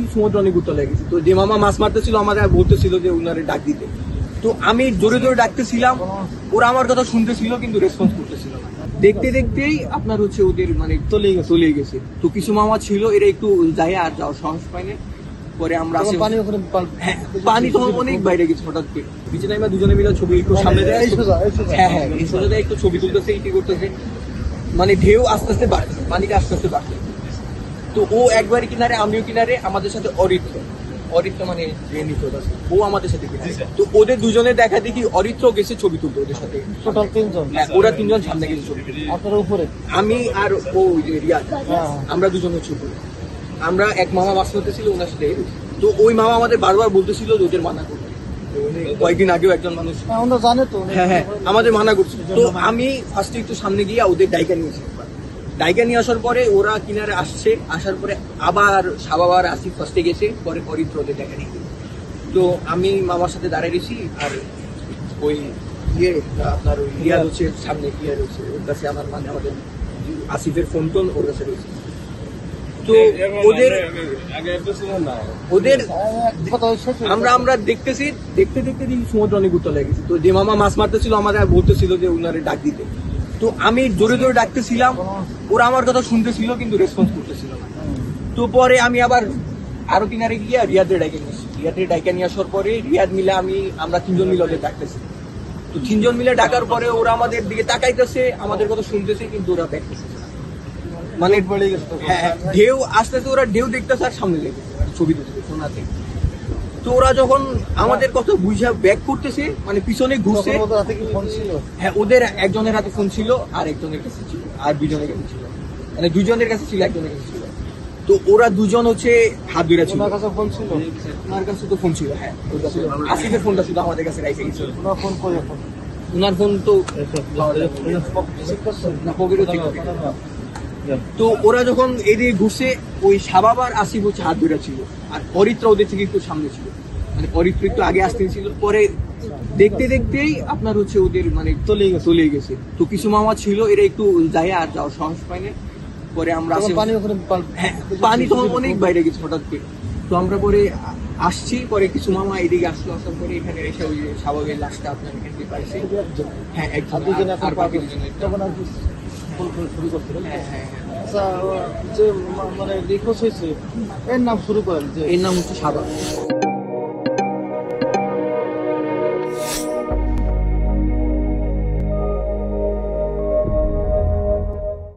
দেখি সমুদ্র অনেক উত্তর লেগেছে। তো যে মামা মাছ মারতেছিল আমাদের বলতেছিল যে উনারে ডাক দিতে। তো আমি জোরে জোরে ডাকতেছিলাম, ওরা আমার কথা শুনতেছিল কিন্তু রেসপন্স করতেছিল না। দেখতে দেখতেই আপনার হচ্ছে ওদের মানে চলে গেছে। তো কিছু মামা ছিল এরা একটু যায় আর যাওয়ার সাহস পায়নি। পরে আমরা পানি তো অনেক বাইরে গেছে হঠাৎ করে। বিচে টাইমে দুজনে মিলে ছবি একটু সামনে দেয়, হ্যাঁ এই সোজা একটু ছবি তুলতেছে, ইটি করতেছে, মানে ঢেউ আস্তে আস্তে বাড়ছে, পানিটা আস্তে আস্তে বাড়ছে। তো ও একবারই কিনারে, আমিও কিনারে, আমাদের সাথে অরিত্র মানে যে নিখোঁজ আছে ও আমাদের সাথে কিনারে। তো ওদের দুজনে দেখা দেখি অরিত্র গেছে ছবি তুলতে ওদের সাথে। টোটাল 3 জন? হ্যাঁ, ওরা 3 জন সামনে গেছে ছবি তুলতে। আপনার উপরে আমি আর ও যে রিয়াদ, আমরা দুজনে ছবি। আমরা এক মামা বাস করতেছিল ওনার সাথে। তো ওই মামা আমাদের বারবার বলতেছিল যে ওদের মানা করতে। কয়েকদিন আগেও একজন মানুষ জানে তো, হ্যাঁ আমাদের মানা করছিল। তো আমি ফার্স্টে একটু সামনে গিয়ে ওদের ডাইকা নিয়েছি। ডাইকা নিয়ে আসার পরে ওরা কিনারে আসছে, আসার পরে আবার সাবাবার আসিফ ফার্স্টে গেছে, পরে অরিত্র ওদের ডাইকা নিয়ে গেছে। তো আমি মামার সাথে দাঁড়িয়ে গেছি আর ওই আপনার ওই রিয়াদ হচ্ছে সামনে গিয়ে রয়েছে, ওর কাছে আমার মানে আমাদের আসিফের ফোন টোন ওর কাছে রয়েছে। তো ওদের আমরা দেখতেছি, দেখতে দেখতে দেখি সমুদ্র অনেক উত্তর লেগেছে। তো যে মামা মাছ মারতেছিল আমাদের বলতেছিল যে উনারে ডাক দিতে। তো আমি জোরে জোরে ডাকতেছিলাম, ওরা আমার কথা শুনতেছিল কিন্তু রেসপন্স করতেছিল না। তো পরে আমি আবার আরো কিনারে গিয়ে রিয়াদের ডাইকা নিয়েছি। রিয়াদের ডাইকা নিয়ে আসার পরে রিয়াদ মিলে আমরা 3 জন মিলে ওদের ডাকতেছি। তো 3 জন মিলে ডাকার পরে ওরা আমাদের দিকে তাকাইতেছে, আমাদের কথা শুনতেছে কিন্তু ওরা দেখতেছে মানে ঢেউ আস্তে আস্তে ওরা ঢেউ দেখতেছে আর সামনে লেগে ছবি তুলছে সোনাতে। তো ওরা যখন আমাদের কথা বুঝা ব্যাক করতেছে মানে পিছনে ঘুরছে। হ্যাঁ, ওদের একজনের হাতে ফোন ছিল আর একজনের কাছে ছিল, আর 2 জনের কাছে ছিল, মানে 2 জনের কাছে ছিল, একজনের কাছে ছিল। তো ওরা 2 জন হচ্ছে হাত ধরে ছিল। ওনার কাছে ফোন ছিল? ওনার কাছে তো ফোন ছিল, হ্যাঁ ওর কাছে। আসিফের ফোনটা শুধু আমাদের কাছে রাইখে গেছিল। ওনার ফোন কই এখন? ওনার ফোন তো না, পকেটে থেকে। তো ওরা যখন এদিকে ঘুরছে, ওই সাবাব আর আসিফ হচ্ছে হাত ধরে ছিল, আর অরিত্র ওদের থেকে একটু সামনে ছিল, মানে অরিত্র একটু আগে আসতে ছিল। পরে দেখতে দেখতেই আপনার হচ্ছে ওদের মানে চলে গেছে। তো কিছু মামা ছিল এরা একটু যায় আর যাওয়ার সাহস পায়নি। পরে আমরা পানি তো অনেক বাইরে গেছে হঠাৎ করে। তো আমরা পরে আসছি, পরে কিছু মামা এদিকে আসার পরে এখানে এসে ওই স্বাভাবিক লাশটা আপনার এখানে পাইছে। হ্যাঁ, একজন আর বাকি 2 জনের শুরু করছিলেন। আচ্ছা, যে মানে নিখোঁজ হয়েছে এর নাম শুরু করেন? যে এর নাম হচ্ছে সাবা।